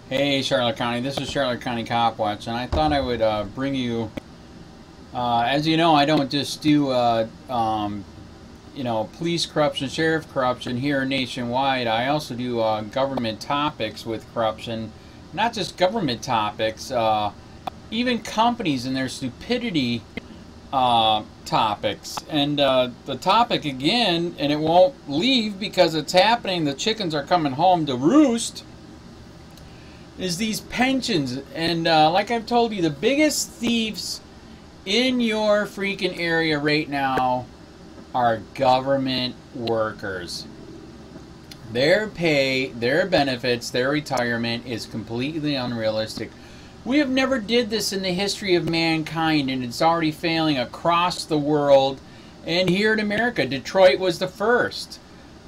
Hey Charlotte County, this is Charlotte County COPWATCH, and I thought I would bring you, as you know, I don't just do, police corruption, sheriff corruption here nationwide. I also do government topics with corruption, not just government topics, even companies and their stupidity topics. And the topic again, and it won't leave because it's happening, the chickens are coming home to roost, is these pensions. And like I've told you, the biggest thieves in your freaking area right now are government workers. Their pay, their benefits, their retirement is completely unrealistic. We have never did this in the history of mankind, and it's already failing across the world. And here in America, Detroit was the first.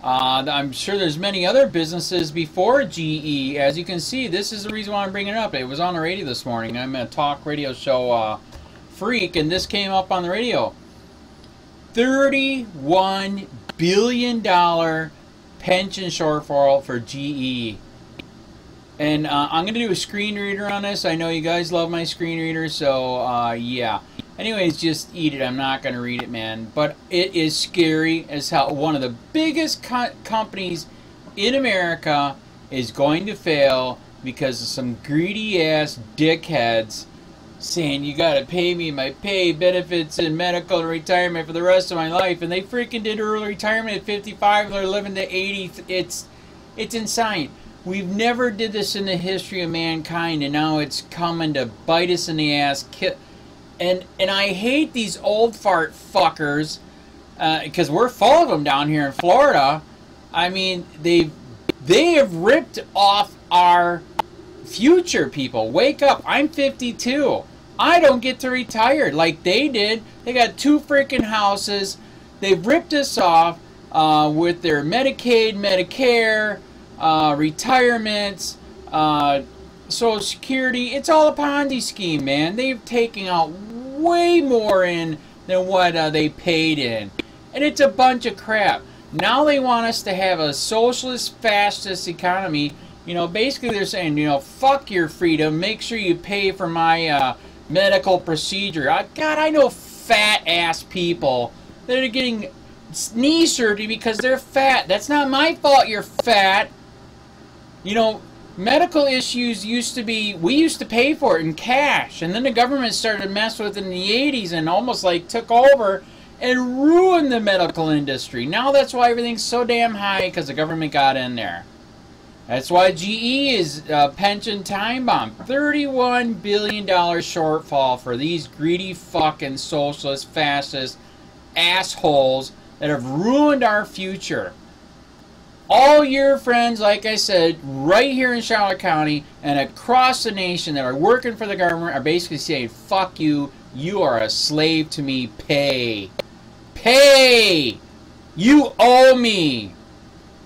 I'm sure there's many other businesses before GE. As you can see, this is the reason why I'm bringing it up. It was on the radio this morning. I'm a talk radio show freak, and this came up on the radio. $31 billion pension shortfall for GE. And I'm going to do a screen reader on this. I know you guys love my screen reader, so yeah. Anyways, just eat it. I'm not going to read it, man. But it is scary as hell. One of the biggest companies in America is going to fail because of some greedy-ass dickheads saying, you got to pay me my pay, benefits, and medical and retirement for the rest of my life. And they freaking did early retirement at 55. They're living to 80. It's insane. We've never did this in the history of mankind, and now it's coming to bite us in the ass. And I hate these old fart fuckers, because we're full of them down here in Florida. I mean, they have ripped off our future, people. Wake up. I'm 52. I don't get to retire like they did. They got 2 freaking houses. They've ripped us off with their Medicaid, Medicare, retirements, Social Security. It's all a Ponzi scheme, man. They've taken out way more in than what they paid in. And it's a bunch of crap. Now they want us to have a socialist, fascist economy. You know, basically they're saying, you know, fuck your freedom. Make sure you pay for my medical procedure. God, I know fat-ass people that are getting knee surgery because they're fat. That's not my fault you're fat. You know, medical issues used to be, we used to pay for it in cash, and then the government started to mess with it in the 80s and almost like took over and ruined the medical industry. Now that's why everything's so damn high, because the government got in there. That's why GE is pension time bomb. $31 billion shortfall for these greedy fucking socialist, fascist assholes that have ruined our future. All your friends, like I said, right here in Charlotte County and across the nation that are working for the government are basically saying, fuck you, you are a slave to me, pay. Pay! You owe me!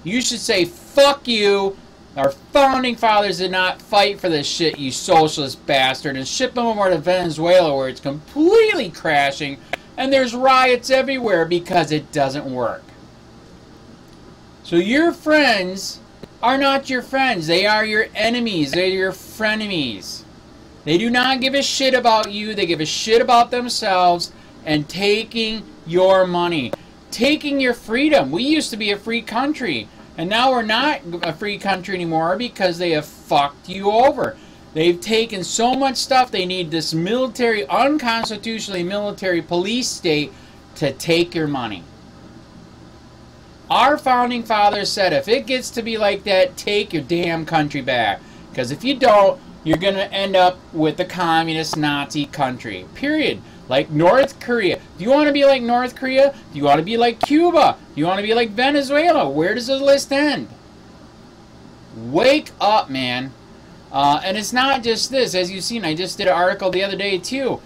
You should say, fuck you. Our founding fathers did not fight for this shit, you socialist bastard, and ship them over to Venezuela where it's completely crashing and there's riots everywhere because it doesn't work. So your friends are not your friends. They are your enemies. They're your frenemies. They do not give a shit about you. They give a shit about themselves and taking your money. Taking your freedom. We used to be a free country. And now we're not a free country anymore because they have fucked you over. They've taken so much stuff. They need this military, unconstitutionally military police state to take your money. Our founding fathers said, if it gets to be like that, take your damn country back. Because if you don't, you're going to end up with the communist Nazi country. Period. Like North Korea. Do you want to be like North Korea? Do you want to be like Cuba? Do you want to be like Venezuela? Where does the list end? Wake up, man. And it's not just this. As you've seen, I just did an article the other day, too.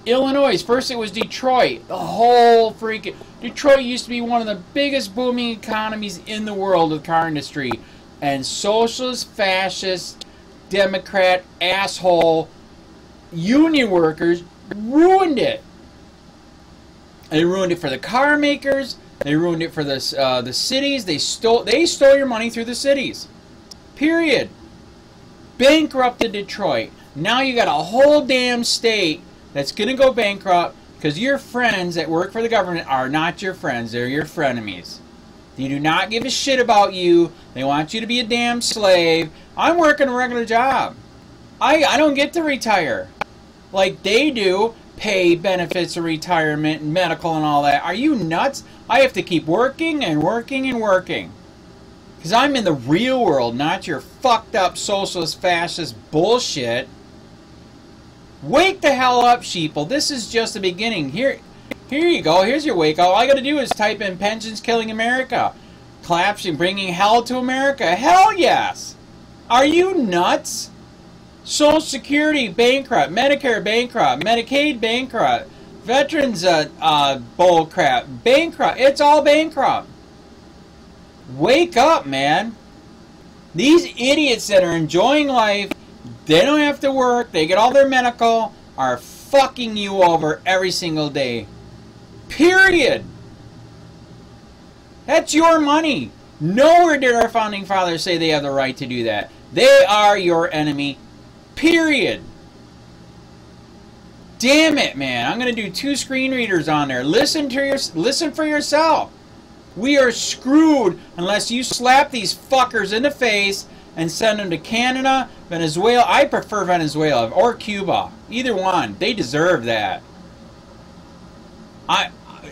Illinois. First it was Detroit. The whole freaking... Detroit used to be one of the biggest booming economies in the world with car industry. And socialist, fascist, Democrat, asshole, union workers ruined it. They ruined it for the car makers. They ruined it for the cities. They stole your money through the cities. Period. bankrupted Detroit. Now you got a whole damn state that's going to go bankrupt because your friends that work for the government are not your friends. They're your frenemies. They do not give a shit about you. They want you to be a damn slave. I'm working a regular job. I don't get to retire like they do. Pay, benefits of retirement, medical and all that. Are you nuts? I have to keep working and working and working. Because I'm in the real world, not your fucked up socialist fascist bullshit. Wake the hell up, sheeple. This is just the beginning. Here you go. Here's your wake up. All I got to do is type in pensions killing America. Collapsing, bringing hell to America. Hell yes. Are you nuts? Social Security bankrupt, Medicare bankrupt, Medicaid bankrupt, Veterans bull crap, bankrupt. It's all bankrupt. Wake up, man. These idiots that are enjoying life, they don't have to work, they get all their medical, are fucking you over every single day. Period. That's your money. Nowhere did our founding fathers say they have the right to do that. They are your enemy. Period. Damn it, man. I'm going to do 2 screen readers on there. Listen for yourself. We are screwed unless you slap these fuckers in the face and send them to Canada, Venezuela. I prefer Venezuela or Cuba. Either one. They deserve that.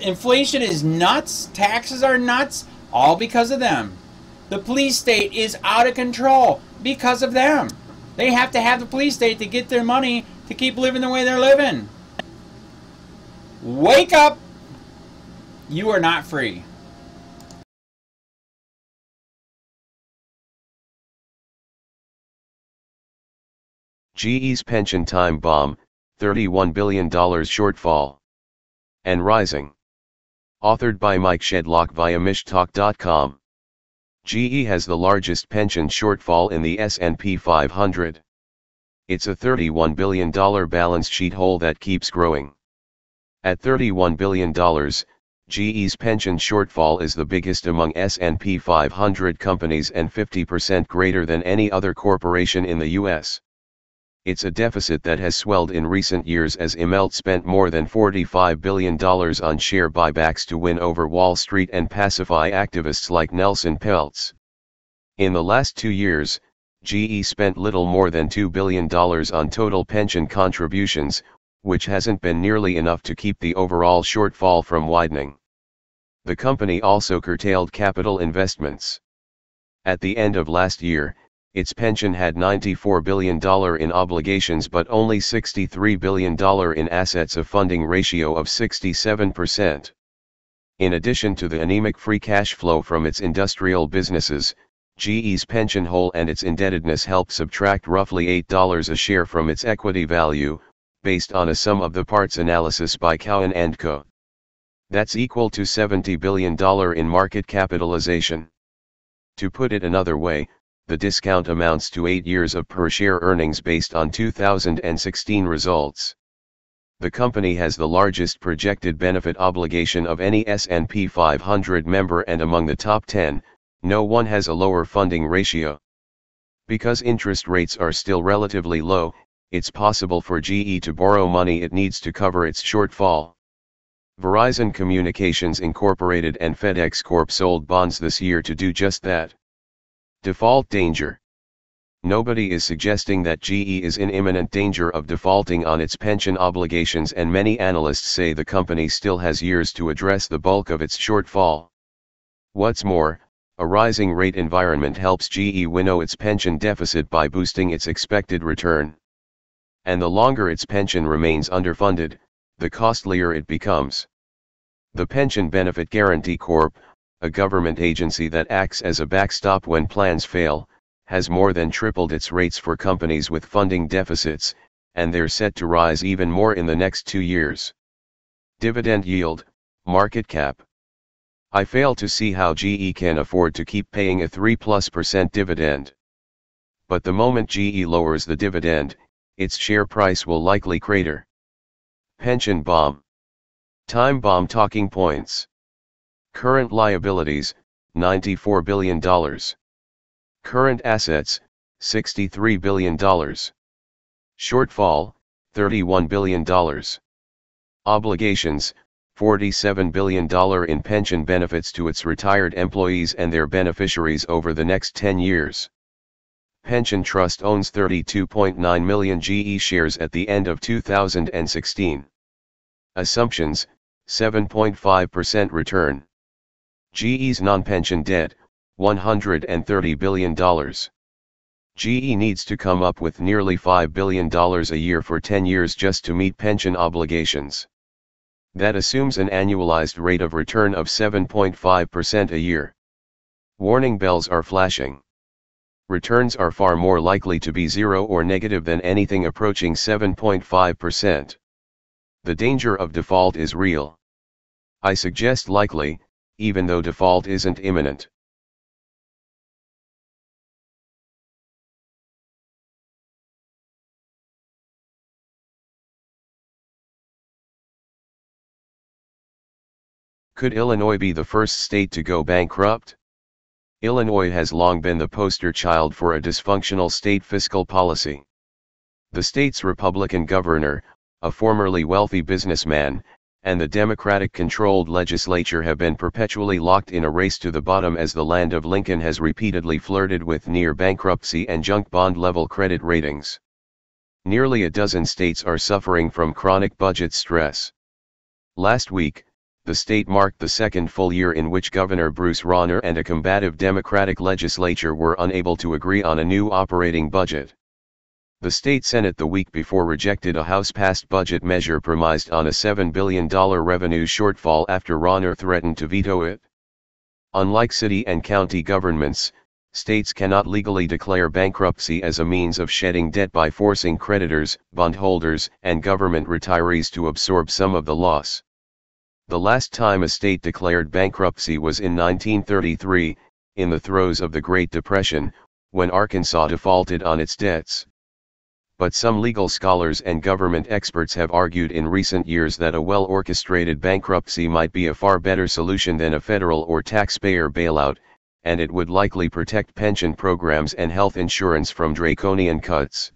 Inflation is nuts. Taxes are nuts. All because of them. The police state is out of control because of them. They have to have the police state to get their money to keep living the way they're living. Wake up! You are not free. GE's pension time bomb, $31 billion shortfall. And rising. Authored by Mike Shedlock via mishtalk.com. GE has the largest pension shortfall in the S&P 500. It's a $31 billion balance sheet hole that keeps growing. At $31 billion, GE's pension shortfall is the biggest among S&P 500 companies and 50% greater than any other corporation in the US. It's a deficit that has swelled in recent years as Immelt spent more than $45 billion on share buybacks to win over Wall Street and pacify activists like Nelson Peltz. In the last 2 years, GE spent little more than $2 billion on total pension contributions, which hasn't been nearly enough to keep the overall shortfall from widening. The company also curtailed capital investments. At the end of last year, its pension had $94 billion in obligations but only $63 billion in assets, a funding ratio of 67%. In addition to the anemic free cash flow from its industrial businesses, GE's pension hole and its indebtedness help subtract roughly $8 a share from its equity value, based on a sum of the parts analysis by Cowen & Co. That's equal to $70 billion in market capitalization. To put it another way, the discount amounts to 8 years of per-share earnings based on 2016 results. The company has the largest projected benefit obligation of any S&P 500 member, and among the top 10, no one has a lower funding ratio. Because interest rates are still relatively low, it's possible for GE to borrow money it needs to cover its shortfall. Verizon Communications Incorporated and FedEx Corp sold bonds this year to do just that. Default danger. Nobody is suggesting that GE is in imminent danger of defaulting on its pension obligations, and many analysts say the company still has years to address the bulk of its shortfall. What's more, a rising rate environment helps GE winnow its pension deficit by boosting its expected return. And the longer its pension remains underfunded, the costlier it becomes. The Pension Benefit Guaranty Corp, a government agency that acts as a backstop when plans fail, has more than tripled its rates for companies with funding deficits, and they're set to rise even more in the next 2 years. Dividend yield, market cap. I fail to see how GE can afford to keep paying a 3+% dividend. But the moment GE lowers the dividend, its share price will likely crater. Pension bomb. Time bomb talking points. Current liabilities, $94 billion. Current assets, $63 billion. Shortfall, $31 billion. Obligations, $47 billion in pension benefits to its retired employees and their beneficiaries over the next 10 years. Pension Trust owns 32.9 million GE shares at the end of 2016. Assumptions, 7.5% return. GE's non-pension debt, $130 billion. GE needs to come up with nearly $5 billion a year for 10 years just to meet pension obligations. That assumes an annualized rate of return of 7.5% a year. Warning bells are flashing. Returns are far more likely to be zero or negative than anything approaching 7.5%. The danger of default is real. I suggest likely, even though default isn't imminent. Could Illinois be the first state to go bankrupt? Illinois has long been the poster child for a dysfunctional state fiscal policy. The state's Republican governor, a formerly wealthy businessman, and the Democratic-controlled legislature have been perpetually locked in a race to the bottom as the land of Lincoln has repeatedly flirted with near-bankruptcy and junk bond-level credit ratings. Nearly a dozen states are suffering from chronic budget stress. Last week, the state marked the second full year in which Governor Bruce Rauner and a combative Democratic legislature were unable to agree on a new operating budget. The state Senate the week before rejected a House-passed budget measure premised on a $7 billion revenue shortfall after Rauner threatened to veto it. Unlike city and county governments, states cannot legally declare bankruptcy as a means of shedding debt by forcing creditors, bondholders, and government retirees to absorb some of the loss. The last time a state declared bankruptcy was in 1933, in the throes of the Great Depression, when Arkansas defaulted on its debts. But some legal scholars and government experts have argued in recent years that a well-orchestrated bankruptcy might be a far better solution than a federal or taxpayer bailout, and it would likely protect pension programs and health insurance from draconian cuts.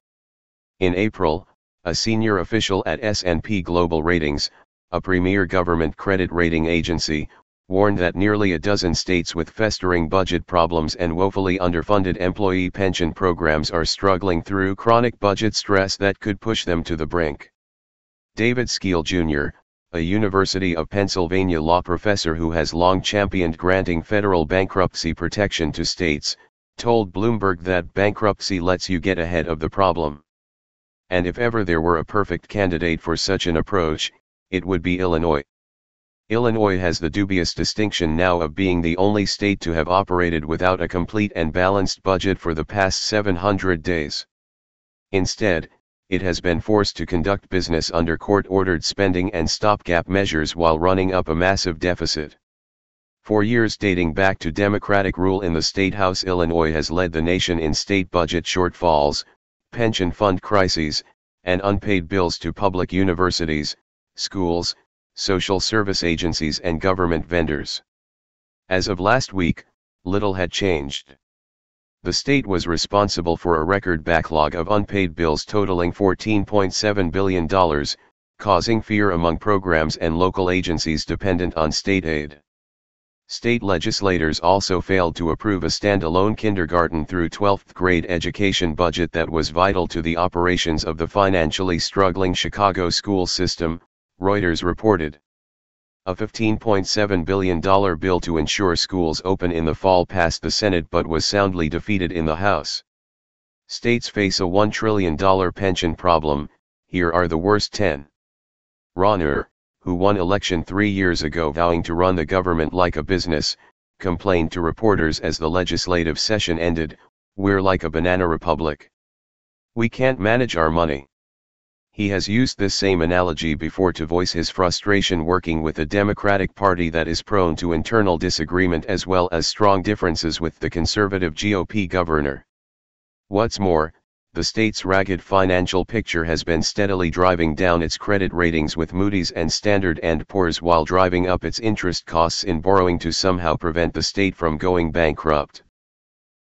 In April, a senior official at S&P Global Ratings, a premier government credit rating agency, warned that nearly a dozen states with festering budget problems and woefully underfunded employee pension programs are struggling through chronic budget stress that could push them to the brink. David Skeel Jr., a University of Pennsylvania law professor who has long championed granting federal bankruptcy protection to states, told Bloomberg that bankruptcy lets you get ahead of the problem. And if ever there were a perfect candidate for such an approach, it would be Illinois. Illinois has the dubious distinction now of being the only state to have operated without a complete and balanced budget for the past 700 days. Instead, it has been forced to conduct business under court-ordered spending and stopgap measures while running up a massive deficit. For years dating back to Democratic rule in the State House, Illinois has led the nation in state budget shortfalls, pension fund crises, and unpaid bills to public universities, schools, social service agencies and government vendors. As of last week, little had changed. The state was responsible for a record backlog of unpaid bills totaling $14.7 billion, causing fear among programs and local agencies dependent on state aid. State legislators also failed to approve a standalone kindergarten through 12th grade education budget that was vital to the operations of the financially struggling Chicago school system, Reuters reported. A $15.7 billion bill to ensure schools open in the fall passed the Senate but was soundly defeated in the House. States face a $1 trillion pension problem. Here are the worst 10. Rauner, who won election 3 years ago vowing to run the government like a business, complained to reporters as the legislative session ended, "We're like a banana republic. We can't manage our money." He has used this same analogy before to voice his frustration working with a Democratic Party that is prone to internal disagreement as well as strong differences with the conservative GOP governor. What's more, the state's ragged financial picture has been steadily driving down its credit ratings with Moody's and Standard & Poor's while driving up its interest costs in borrowing to somehow prevent the state from going bankrupt.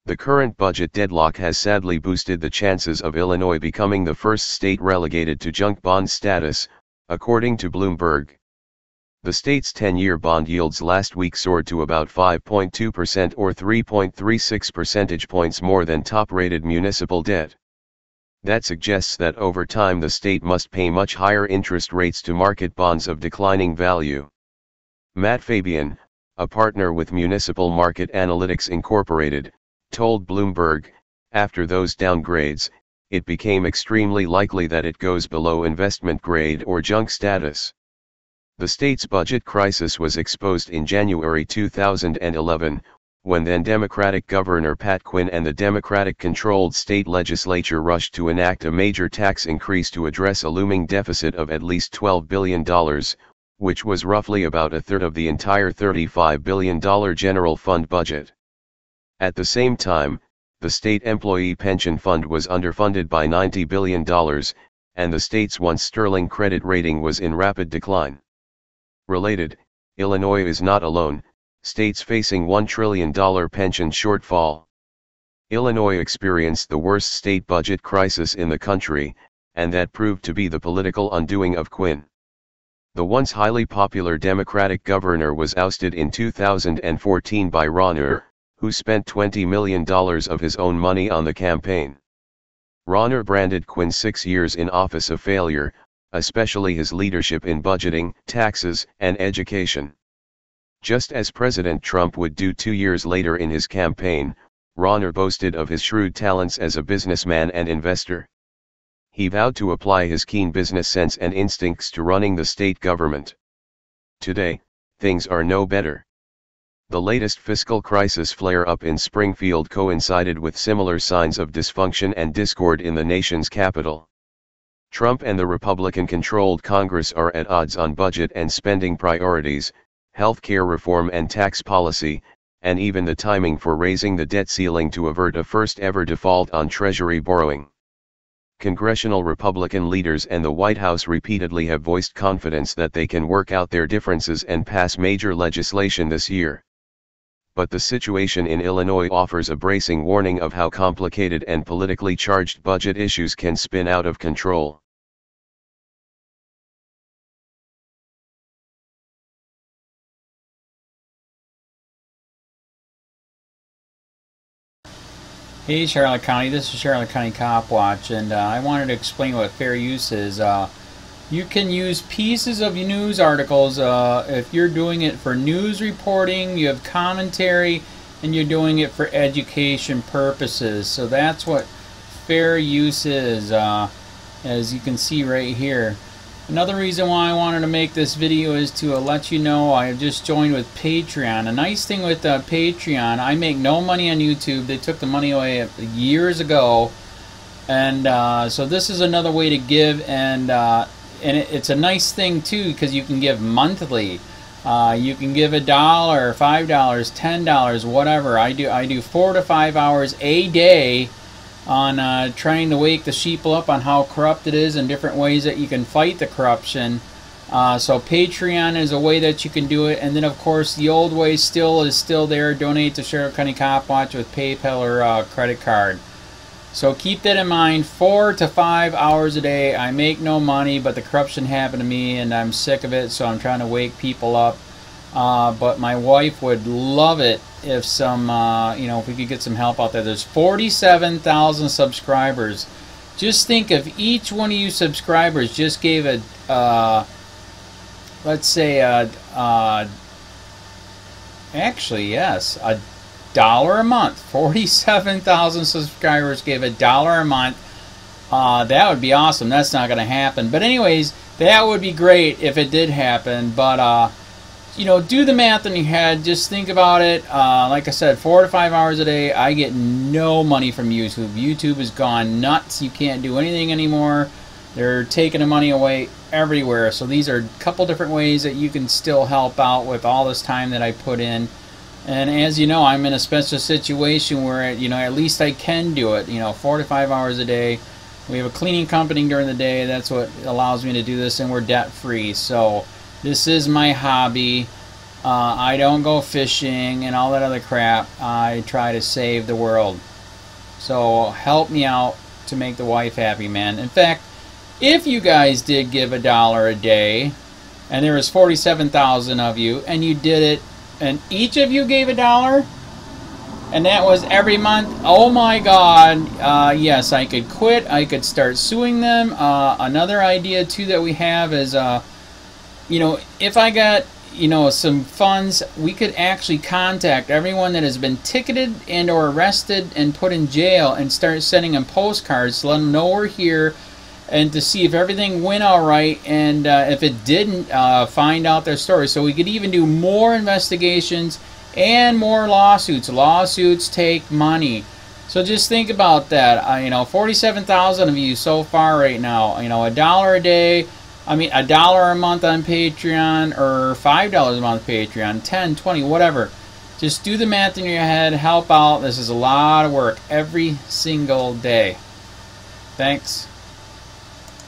The current budget deadlock has sadly boosted the chances of Illinois becoming the first state relegated to junk bond status, according to Bloomberg. The state's 10-year bond yields last week soared to about 5.2% or 3.36 percentage points more than top-rated municipal debt. That suggests that over time the state must pay much higher interest rates to market bonds of declining value. Matt Fabian, a partner with Municipal Market Analytics Incorporated, told Bloomberg, after those downgrades, it became extremely likely that it goes below investment grade or junk status. The state's budget crisis was exposed in January 2011, when then Democratic Governor Pat Quinn and the Democratic-controlled state legislature rushed to enact a major tax increase to address a looming deficit of at least $12 billion, which was roughly about a third of the entire $35 billion general fund budget. At the same time, the state employee pension fund was underfunded by $90 billion, and the state's once sterling credit rating was in rapid decline. Related, Illinois is not alone, states facing $1 trillion pension shortfall. Illinois experienced the worst state budget crisis in the country, and that proved to be the political undoing of Quinn. The once highly popular Democratic governor was ousted in 2014 by Rauner, who spent $20 million of his own money on the campaign. Rauner branded Quinn's 6 years in office a failure, especially his leadership in budgeting, taxes, and education. Just as President Trump would do 2 years later in his campaign, Rauner boasted of his shrewd talents as a businessman and investor. He vowed to apply his keen business sense and instincts to running the state government. Today, things are no better. The latest fiscal crisis flare-up in Springfield coincided with similar signs of dysfunction and discord in the nation's capital. Trump and the Republican-controlled Congress are at odds on budget and spending priorities, health care reform and tax policy, and even the timing for raising the debt ceiling to avert a first-ever default on Treasury borrowing. Congressional Republican leaders and the White House repeatedly have voiced confidence that they can work out their differences and pass major legislation this year. But the situation in Illinois offers a bracing warning of how complicated and politically charged budget issues can spin out of control. Hey Charlotte County, this is Charlotte County COPWATCH, and I wanted to explain what fair use is. You can use pieces of news articles if you're doing it for news reporting, you have commentary, and you're doing it for education purposes. So that's what fair use is, as you can see right here. Another reason why I wanted to make this video is to let you know I have just joined with Patreon. A nice thing with Patreon, I make no money on YouTube. They took the money away years ago, and so this is another way to give, and it's a nice thing too because you can give monthly. You can give $1, $5, $10, whatever. I do 4 to 5 hours a day on trying to wake the sheeple up on how corrupt it is and different ways that you can fight the corruption. So Patreon is a way that you can do it, and then of course the old way is still there. Donate to Charlotte County COPWATCH with PayPal or credit card. So keep that in mind. 4 to 5 hours a day. I make no money, but the corruption happened to me and I'm sick of it, so I'm trying to wake people up. But my wife would love it if if we could get some help out there. There's 47,000 subscribers. Just think if each one of you subscribers just gave let's say actually yes, $1 a month. 47,000 subscribers gave $1 a month. That would be awesome. That's not going to happen. But anyways, that would be great if it did happen. But do the math in your head. Just think about it. Like I said, 4 to 5 hours a day. I get no money from YouTube. YouTube has gone nuts. You can't do anything anymore. They're taking the money away everywhere. So these are a couple different ways that you can still help out with all this time that I put in. And as you know, I'm in a special situation where, at least I can do it. 4 to 5 hours a day. We have a cleaning company during the day. That's what allows me to do this, and we're debt free. So this is my hobby, I don't go fishing and all that other crap. I try to save the world. So help me out to make the wife happy, man. In fact, if you guys did give $1 a day, and there was 47,000 of you, and you did it, and each of you gave $1, and that was every month, oh my God, yes, I could quit. I could start suing them. Another idea too that we have is, you know, if I got, you know, some funds, we could actually contact everyone that has been ticketed and or arrested and put in jail and start sending them postcards to let them know we're here, and to see if everything went all right, and if it didn't, find out their story. So we could even do more investigations and more lawsuits. Lawsuits take money. So just think about that. You know, 47,000 of you so far right now. You know, $1 a day. I mean, $1 a month on Patreon, or $5 a month Patreon, 10, 20, whatever. Just do the math in your head. Help out. This is a lot of work every single day. Thanks.